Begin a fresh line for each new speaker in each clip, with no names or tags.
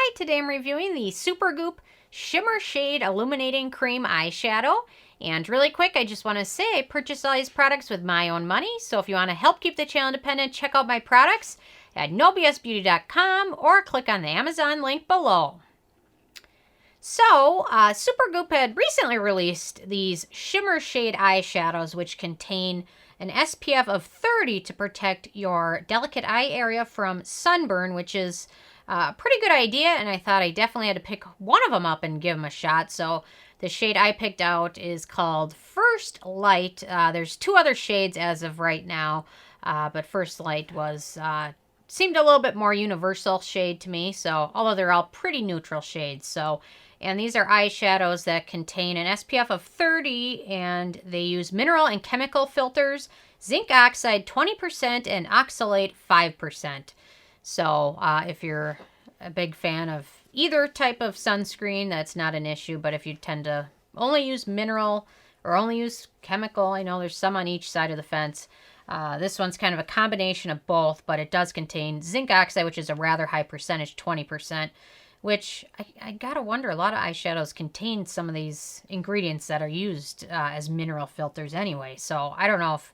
Hi, today I'm reviewing the Supergoop Shimmershade Illuminating Cream Eyeshadow. And really quick, I just want to say I purchased all these products with my own money. So if you want to help keep the channel independent, check out my products at nobsbeauty.com or click on the Amazon link below. So, Supergoop had recently released these Shimmershade eyeshadows, which contain an SPF of 30 to protect your delicate eye area from sunburn, which is a pretty good idea, and I thought I definitely had to pick one of them up and give them a shot. So the shade I picked out is called First Light. There's two other shades as of right now, but First Light was seemed a little bit more universal shade to me. So although they're all pretty neutral shades, and these are eyeshadows that contain an SPF of 30, and they use mineral and chemical filters, zinc oxide 20%, and oxalate 5%. So if you're a big fan of either type of sunscreen, that's not an issue. But if you tend to only use mineral or only use chemical, I know there's some on each side of the fence. This one's kind of a combination of both, but it does contain zinc oxide, which is a rather high percentage, 20%. Which I gotta wonder, a lot of eyeshadows contain some of these ingredients that are used as mineral filters anyway. So I don't know if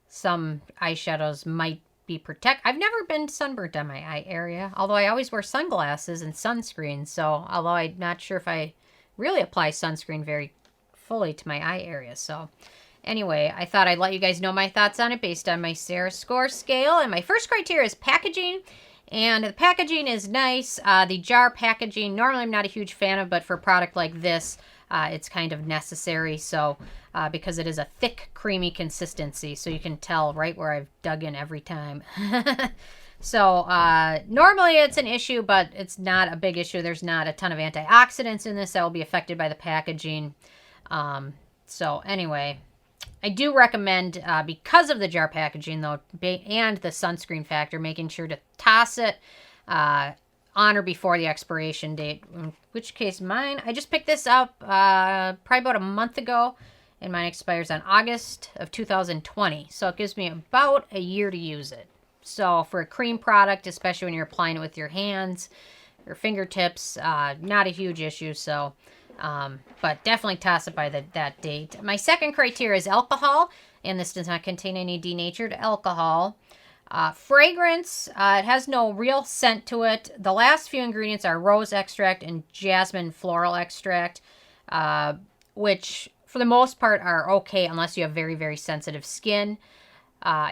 some eyeshadows might be I've never been sunburnt on my eye area, although I always wear sunglasses and sunscreen. So although I'm not sure if I really apply sunscreen very fully to my eye area. So anyway, I thought I'd let you guys know my thoughts on it based on my Sarah score scale. And my first criteria is packaging. And the packaging is nice. The jar packaging, normally I'm not a huge fan of, but for a product like this, it's kind of necessary. So, because it is a thick, creamy consistency, so you can tell right where I've dug in every time. So, normally it's an issue, but it's not a big issue. There's not a ton of antioxidants in this that will be affected by the packaging. So anyway, I do recommend, because of the jar packaging, though, and the sunscreen factor, making sure to toss it on or before the expiration date. In which case, mine, I just picked this up probably about a month ago, and mine expires on August of 2020. So it gives me about a year to use it. So for a cream product, especially when you're applying it with your hands, your fingertips, not a huge issue. So... but definitely toss it by that date. My second criteria is alcohol, and this does not contain any denatured alcohol. Fragrance, it has no real scent to it. The last few ingredients are rose extract and jasmine floral extract, which for the most part are okay unless you have very, very sensitive skin.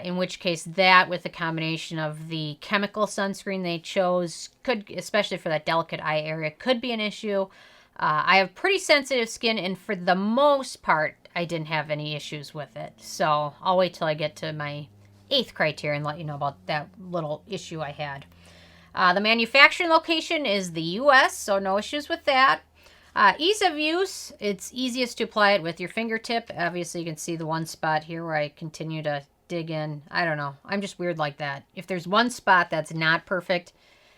In which case that, with the combination of the chemical sunscreen they chose, could, especially for that delicate eye area, could be an issue. I have pretty sensitive skin, and for the most part, I didn't have any issues with it. So I'll wait till I get to my 8th criteria and let you know about that little issue I had. The manufacturing location is the U.S., so no issues with that. Ease of use, it's easiest to apply it with your fingertip. Obviously, you can see the one spot here where I continue to dig in. I don't know. I'm just weird like that. If there's one spot that's not perfect,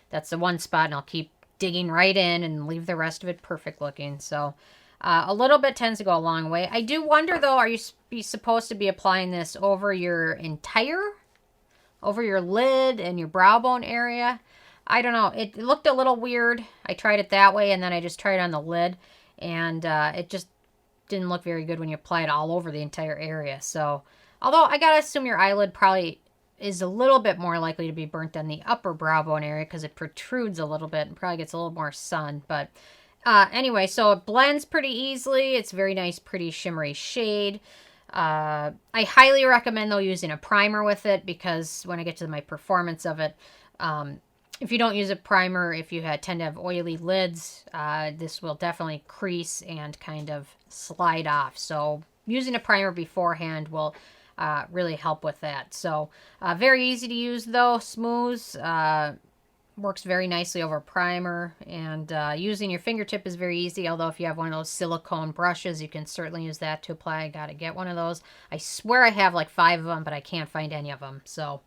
that's the one spot, and I'll keep digging right in and leave the rest of it perfect looking. So a little bit tends to go a long way. I do wonder though, are you supposed to be applying this over your lid and your brow bone area? I don't know. It looked a little weird. I tried it that way, and then I just tried it on the lid, and it just didn't look very good when you apply it all over the entire area. So although I gotta assume your eyelid probably is a little bit more likely to be burnt than the upper brow bone area because it protrudes a little bit and probably gets a little more sun. But anyway, so it blends pretty easily. It's very nice, pretty shimmery shade. I highly recommend, though, using a primer with it, because when I get to my performance of it, if you don't use a primer, if you tend to have oily lids, this will definitely crease and kind of slide off. So using a primer beforehand will really help with that. So very easy to use, though, smooth, works very nicely over primer, and using your fingertip is very easy, although if you have one of those silicone brushes, you can certainly use that to apply. I gotta get one of those. I swear I have like 5 of them, but I can't find any of them. So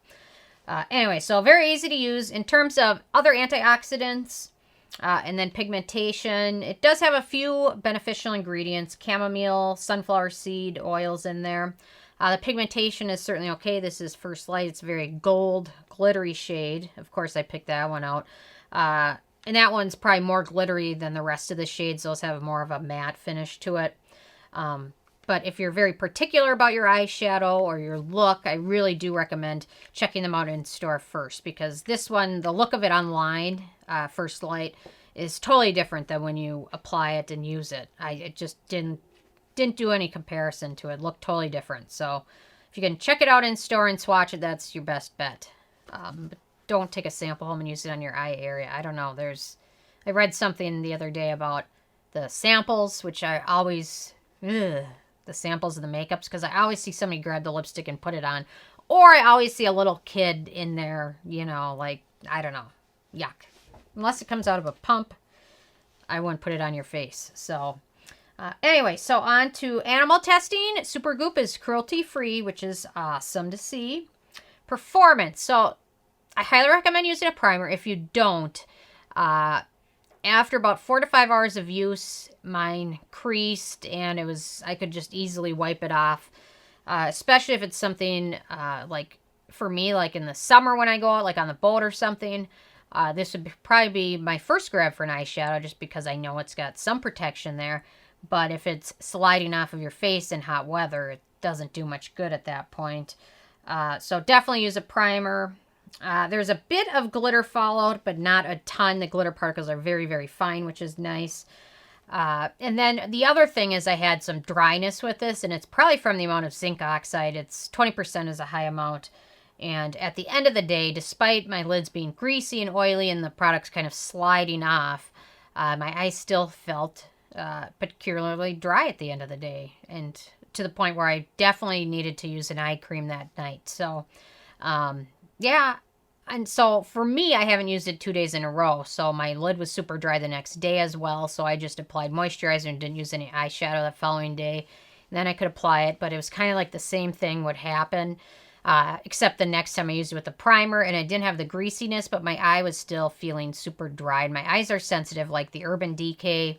anyway, so very easy to use. In terms of other antioxidants, and then pigmentation, it does have a few beneficial ingredients, chamomile, sunflower seed oils in there. The pigmentation is certainly okay. This is First Light. It's a very gold, glittery shade. Of course, I picked that one out. And that one's probably more glittery than the rest of the shades. Those have more of a matte finish to it. But if you're very particular about your eyeshadow or your look, I really do recommend checking them out in store first, because this one, the look of it online, First Light, is totally different than when you apply it and use it. It just didn't do any comparison to it. It looked totally different. So if you can check it out in store and swatch it, that's your best bet. But don't take a sample home and use it on your eye area. I don't know. I read something the other day about the samples, which I always, the samples of the makeups, because I always see somebody grab the lipstick and put it on. Or I always see a little kid in there, you know, like, I don't know. Yuck. Unless it comes out of a pump, I wouldn't put it on your face. So, anyway, so on to animal testing. Supergoop is cruelty-free, which is awesome to see. Performance. So, I highly recommend using a primer. If you don't, after about 4 to 5 hours of use, mine creased, and I could just easily wipe it off. Especially if it's something like, for me, like in the summer when I go out, like on the boat or something. This would probably be my first grab for an eyeshadow, just because I know it's got some protection there. But if it's sliding off of your face in hot weather, it doesn't do much good at that point. So definitely use a primer. There's a bit of glitter fallout, but not a ton. The glitter particles are very, very fine, which is nice. And then the other thing is I had some dryness with this, and it's probably from the amount of zinc oxide. It's 20% is a high amount. And at the end of the day, despite my lids being greasy and oily and the products kind of sliding off, my eyes still felt particularly dry at the end of the day. And to the point where I definitely needed to use an eye cream that night. So, yeah. And so for me, I haven't used it 2 days in a row. So my lid was super dry the next day as well. So I just applied moisturizer and didn't use any eyeshadow the following day. And then I could apply it. But it was kind of like the same thing would happen. Except the next time I used it with the primer, and it didn't have the greasiness, but my eye was still feeling super dry. And my eyes are sensitive, like the Urban Decay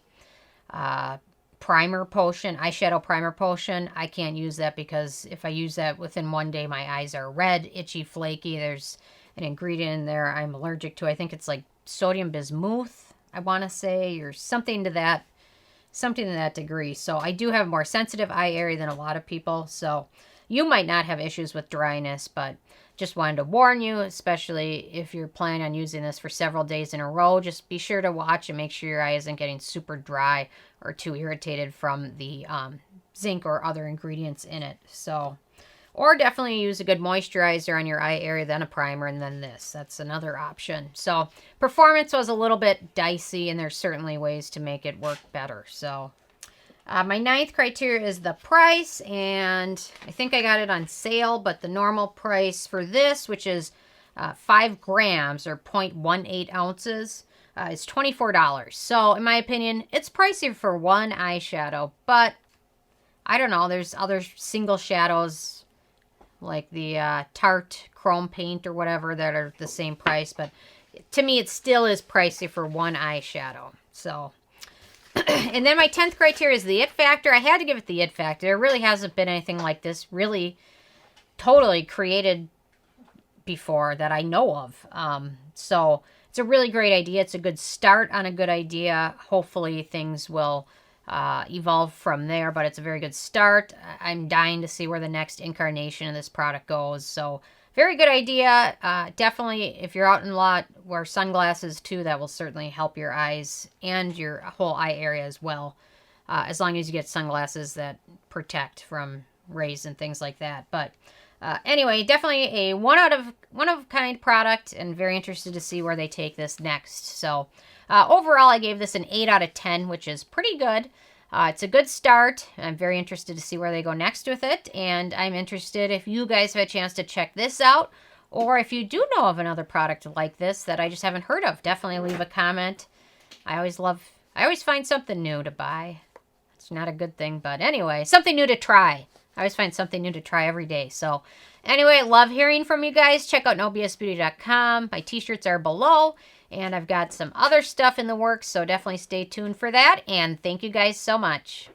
primer potion, eyeshadow primer potion. I can't use that because if I use that within 1 day, my eyes are red, itchy, flaky. There's an ingredient in there I'm allergic to. I think it's like sodium bismuth, I want to say, or something to that degree. So I do have a more sensitive eye area than a lot of people. So you might not have issues with dryness, but just wanted to warn you, especially if you're planning on using this for several days in a row. Just be sure to watch and make sure your eye isn't getting super dry or too irritated from the zinc or other ingredients in it. So, or definitely use a good moisturizer on your eye area, then a primer, and then this. That's another option. So, performance was a little bit dicey, and there's certainly ways to make it work better. So, my 9th criteria is the price, and I think I got it on sale, but the normal price for this, which is 5 grams or 0.18 ounces, is $24. So, in my opinion, it's pricey for one eyeshadow, but I don't know. There's other single shadows like the Tarte Chrome Paint or whatever that are the same price, but to me, it still is pricey for one eyeshadow. So, and then my 10th criteria is the it factor. I had to give it the it factor. There really hasn't been anything like this really totally created before that I know of. So it's a really great idea. It's a good start on a good idea. Hopefully things will evolve from there, but it's a very good start. I'm dying to see where the next incarnation of this product goes. So very good idea. Definitely, if you're out in a lot, wear sunglasses too. That will certainly help your eyes and your whole eye area as well. As long as you get sunglasses that protect from rays and things like that. But anyway, definitely a one of a kind product, and very interested to see where they take this next. So overall, I gave this an 8 out of 10, which is pretty good. It's a good start. I'm very interested to see where they go next with it. And I'm interested if you guys have a chance to check this out, or if you do know of another product like this that I just haven't heard of, definitely leave a comment. I always find something new to buy. It's not a good thing, but anyway, something new to try. I always find something new to try every day. So anyway, love hearing from you guys. Check out nobsbeauty.com. My t-shirts are below. And I've got some other stuff in the works, so definitely stay tuned for that. And thank you guys so much.